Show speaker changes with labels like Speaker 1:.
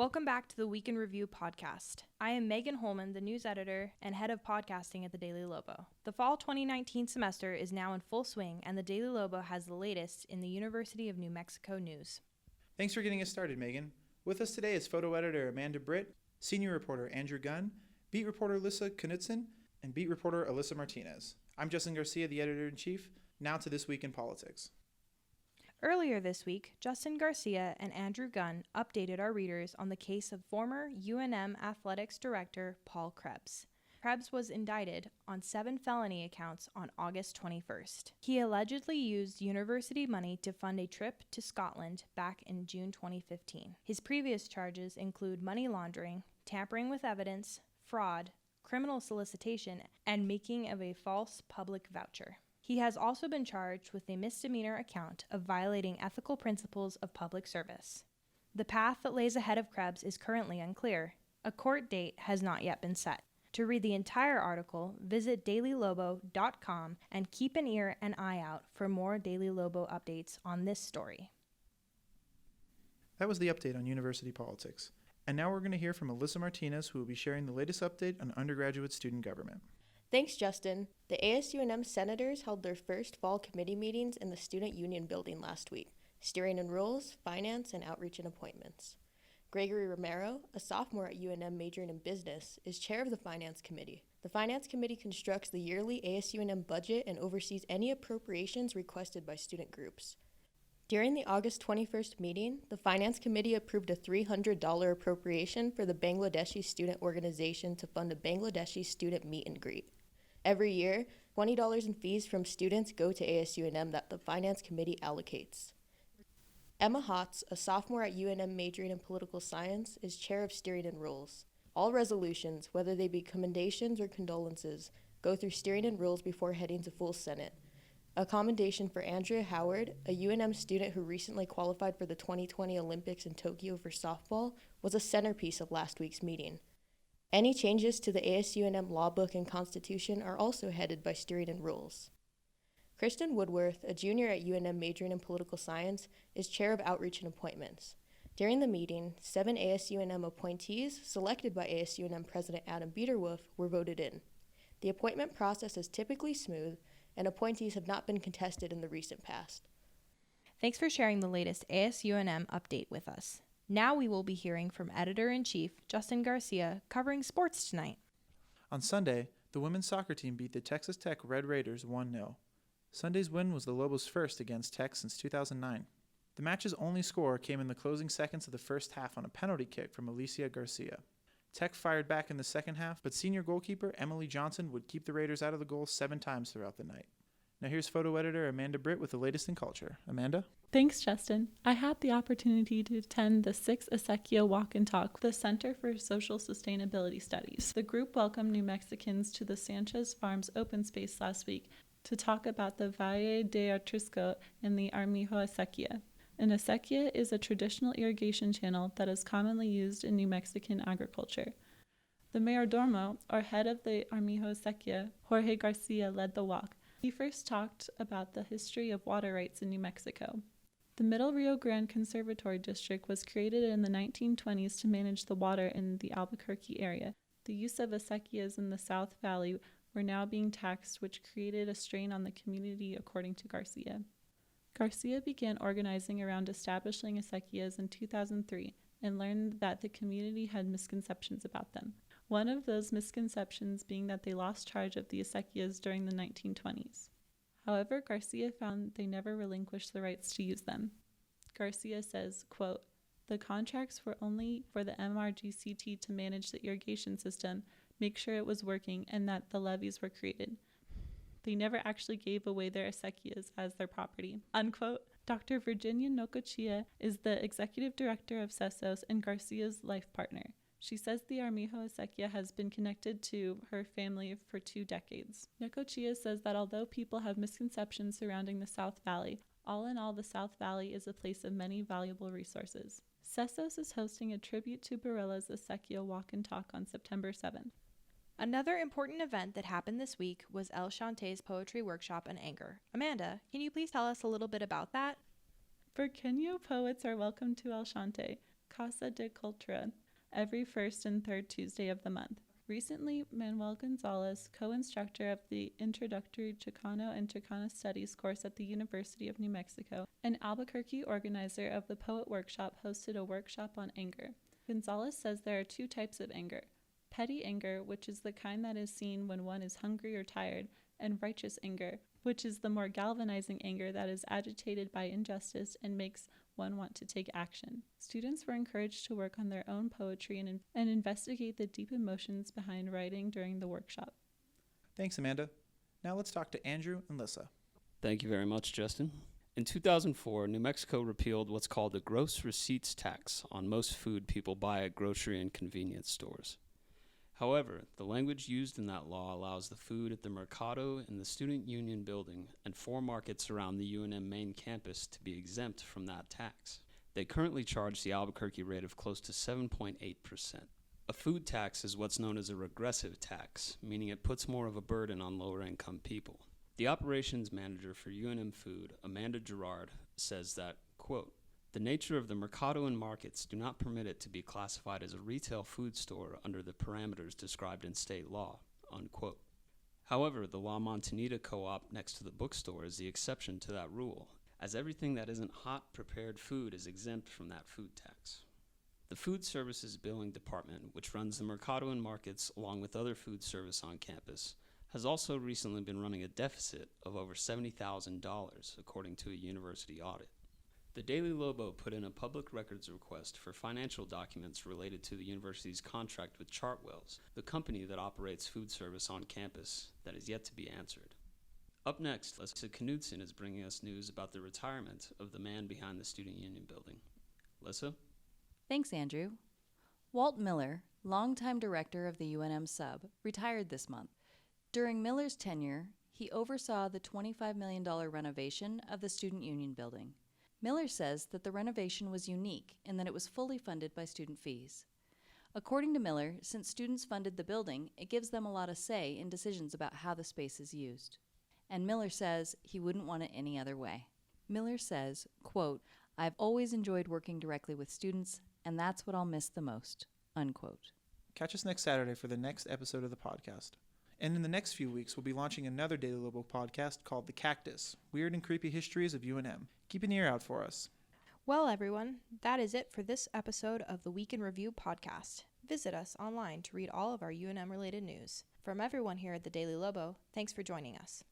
Speaker 1: Welcome back to the Week in Review podcast. I am Megan Holman, the news editor and head of podcasting at the Daily Lobo. The fall 2019 semester is now in full swing, and the Daily Lobo has the latest in the University of New Mexico news.
Speaker 2: Thanks for getting us started, Megan. With us today is photo editor Amanda Britt, senior reporter Andrew Gunn, beat reporter Lissa Knudsen, and beat reporter Alyssa Martinez. I'm Justin Garcia, the editor-in-chief. Now to This Week in Politics.
Speaker 1: Earlier this week, Justin Garcia and Andrew Gunn updated our readers on the case of former UNM athletics director Paul Krebs. Krebs was indicted on 7 felony accounts on August 21st. He allegedly used university money to fund a trip to Scotland back in June 2015. His previous charges include money laundering, tampering with evidence, fraud, criminal solicitation, and making of a false public voucher. He has also been charged with a misdemeanor account of violating ethical principles of public service. The path that lays ahead of Krebs is currently unclear. A court date has not yet been set. To read the entire article, visit dailylobo.com and keep an ear and eye out for more Daily Lobo updates on this story.
Speaker 2: That was the update on university politics. And now we're going to hear from Alyssa Martinez, who will be sharing the latest update on undergraduate student government.
Speaker 3: Thanks, Justin. The ASUNM senators held their first fall committee meetings in the Student Union building last week, steering and rules, finance, and outreach and appointments. Gregory Romero, a sophomore at UNM majoring in business, is chair of the Finance Committee. The Finance Committee constructs the yearly ASUNM budget and oversees any appropriations requested by student groups. During the August 21st meeting, the Finance Committee approved a $300 appropriation for the Bangladeshi Student Organization to fund a Bangladeshi student meet and greet. Every year, $20 in fees from students go to ASUNM that the Finance Committee allocates. Emma Hotz, a sophomore at UNM majoring in political science, is chair of steering and rules. All resolutions, whether they be commendations or condolences, go through steering and rules before heading to full Senate. A commendation for Andrea Howard, a UNM student who recently qualified for the 2020 Olympics in Tokyo for softball, was a centerpiece of last week's meeting. Any changes to the ASUNM law book and constitution are also headed by steering and rules. Kristen Woodworth, a junior at UNM majoring in political science, is chair of outreach and appointments. During the meeting, 7 ASUNM appointees, selected by ASUNM President Adam Biederwolf, were voted in. The appointment process is typically smooth, and appointees have not been contested in the recent past.
Speaker 1: Thanks for sharing the latest ASUNM update with us. Now we will be hearing from Editor-in-Chief Justin Garcia covering sports tonight.
Speaker 2: On Sunday, the women's soccer team beat the Texas Tech Red Raiders 1-0. Sunday's win was the Lobos' first against Tech since 2009. The match's only score came in the closing seconds of the first half on a penalty kick from Alicia Garcia. Tech fired back in the second half, but senior goalkeeper Emily Johnson would keep the Raiders out of the goal 7 times throughout the night. Now here's photo editor Amanda Britt with the latest in culture. Amanda?
Speaker 4: Thanks, Justin. I had the opportunity to attend the 6th Acequia Walk and Talk, the Center for Social Sustainability Studies. The group welcomed New Mexicans to the Sanchez Farms open space last week to talk about the Valle de Atrisco and the Armijo Acequia. An acequia is a traditional irrigation channel that is commonly used in New Mexican agriculture. The mayordomo, or head of the Armijo Acequia, Jorge Garcia, led the walk. He first talked about the history of water rights in New Mexico. The Middle Rio Grande Conservatory District was created in the 1920s to manage the water in the Albuquerque area. The use of acequias in the South Valley were now being taxed, which created a strain on the community, according to Garcia. Garcia began organizing around establishing acequias in 2003 and learned that the community had misconceptions about them. One of those misconceptions being that they lost charge of the acequias during the 1920s. However, Garcia found they never relinquished the rights to use them. Garcia says, quote, "The contracts were only for the MRGCT to manage the irrigation system, make sure it was working, and that the levees were created. They never actually gave away their acequias as their property," unquote. Dr. Virginia Nocochia is the executive director of CESOS and Garcia's life partner. She says the Armijo Acequia has been connected to her family for 2 decades. Nocochia says that although people have misconceptions surrounding the South Valley, all in all, the South Valley is a place of many valuable resources. CESOS is hosting a tribute to Barella's Acequia Walk and Talk on September 7th.
Speaker 1: Another important event that happened this week was El Shante's poetry workshop in Anger. Amanda, can you please tell us a little bit about that?
Speaker 4: Burqueño poets are welcome to El Shante. Casa de Cultura every first and third Tuesday of the month. Recently, Manuel Gonzalez, co-instructor of the Introductory Chicano and Chicana Studies course at the University of New Mexico, and Albuquerque organizer of the Poet Workshop, hosted a workshop on anger. Gonzalez says there are two types of anger: petty anger, which is the kind that is seen when one is hungry or tired, and righteous anger, which is the more galvanizing anger that is agitated by injustice and makes one want to take action. Students were encouraged to work on their own poetry and investigate the deep emotions behind writing during the workshop.
Speaker 2: Thanks, Amanda. Now let's talk to Andrew and Lissa.
Speaker 5: Thank you very much, Justin. In 2004, New Mexico repealed what's called the gross receipts tax on most food people buy at grocery and convenience stores. However, the language used in that law allows the food at the Mercado in the Student Union building and 4 markets around the UNM main campus to be exempt from that tax. They currently charge the Albuquerque rate of close to 7.8%. A food tax is what's known as a regressive tax, meaning it puts more of a burden on lower-income people. The operations manager for UNM Food, Amanda Gerard, says that, quote, "The nature of the Mercado and markets do not permit it to be classified as a retail food store under the parameters described in state law," unquote. However, the La Montanita Co-op next to the bookstore is the exception to that rule, as everything that isn't hot, prepared food is exempt from that food tax. The Food Services Billing Department, which runs the Mercado and markets along with other food service on campus, has also recently been running a deficit of over $70,000, according to a university audit. The Daily Lobo put in a public records request for financial documents related to the university's contract with Chartwells, the company that operates food service on campus, that is yet to be answered. Up next, Lissa Knudsen is bringing us news about the retirement of the man behind the Student Union building. Lissa?
Speaker 6: Thanks, Andrew. Walt Miller, longtime director of the UNM sub, retired this month. During Miller's tenure, he oversaw the $25 million renovation of the Student Union building. Miller says that the renovation was unique in that it was fully funded by student fees. According to Miller, since students funded the building, it gives them a lot of say in decisions about how the space is used. And Miller says he wouldn't want it any other way. Miller says, quote, "I've always enjoyed working directly with students, and that's what I'll miss the most," unquote.
Speaker 2: Catch us next Saturday for the next episode of the podcast. And in the next few weeks, we'll be launching another Daily Lobo podcast called The Cactus, Weird and Creepy Histories of UNM. Keep an ear out for us.
Speaker 1: Well, everyone, that is it for this episode of the Week in Review podcast. Visit us online to read all of our UNM-related news. From everyone here at the Daily Lobo, thanks for joining us.